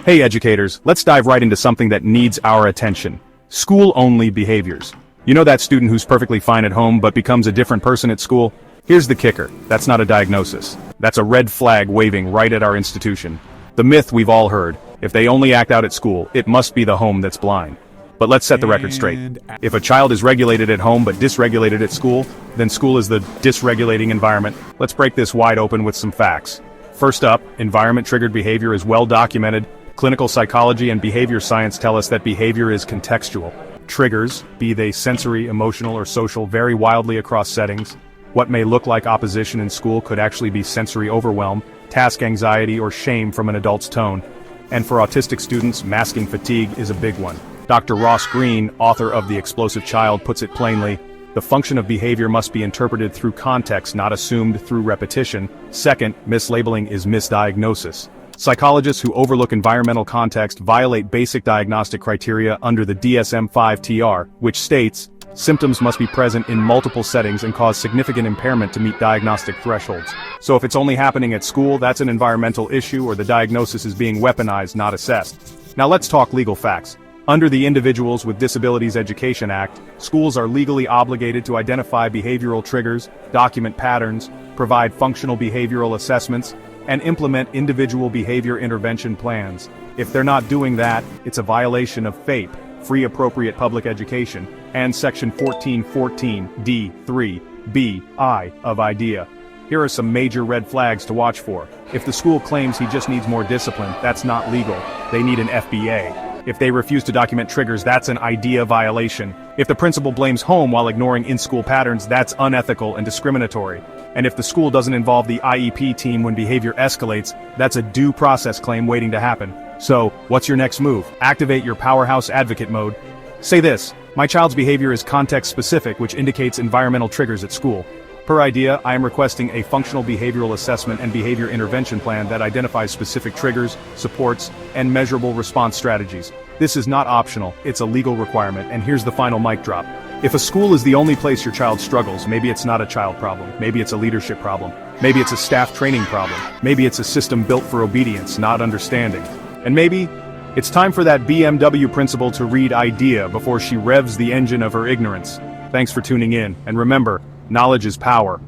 Hey educators, let's dive right into something that needs our attention. School-only behaviors. You know that student who's perfectly fine at home but becomes a different person at school? Here's the kicker, that's not a diagnosis. That's a red flag waving right at our institution. The myth we've all heard, if they only act out at school, it must be the home that's blind. But let's set the record straight. If a child is regulated at home but dysregulated at school, then school is the dysregulating environment. Let's break this wide open with some facts. First up, environment-triggered behavior is well documented. Clinical psychology and behavior science tell us that behavior is contextual. Triggers, be they sensory, emotional, or social, vary wildly across settings. What may look like opposition in school could actually be sensory overwhelm, task anxiety, or shame from an adult's tone. And for autistic students, masking fatigue is a big one. Dr. Ross Greene, author of The Explosive Child, puts it plainly, the function of behavior must be interpreted through context, not assumed through repetition. Second, mislabeling is misdiagnosis. Psychologists who overlook environmental context violate basic diagnostic criteria under the DSM-5 TR, which states, symptoms must be present in multiple settings and cause significant impairment to meet diagnostic thresholds. So if it's only happening at school, that's an environmental issue or the diagnosis is being weaponized, not assessed. Now let's talk legal facts. Under the Individuals with Disabilities Education Act, schools are legally obligated to identify behavioral triggers, document patterns, provide functional behavioral assessments, and implement individual behavior intervention plans. If they're not doing that, it's a violation of FAPE, Free Appropriate Public Education, and Section 1414 D3(b)(I) of IDEA. Here are some major red flags to watch for. If the school claims he just needs more discipline, that's not legal. They need an FBA. If they refuse to document triggers, that's an IDEA violation. If the principal blames home while ignoring in-school patterns, that's unethical and discriminatory. And if the school doesn't involve the IEP team when behavior escalates, that's a due process claim waiting to happen. So, what's your next move? Activate your powerhouse advocate mode. Say this, my child's behavior is context-specific, which indicates environmental triggers at school. Per IDEA, I am requesting a functional behavioral assessment and behavior intervention plan that identifies specific triggers, supports, and measurable response strategies. This is not optional, it's a legal requirement, and here's the final mic drop. If a school is the only place your child struggles, maybe it's not a child problem, maybe it's a leadership problem, maybe it's a staff training problem, maybe it's a system built for obedience, not understanding. And maybe it's time for that BMW principal to read IDEA before she revs the engine of her ignorance. Thanks for tuning in, and remember, knowledge is power.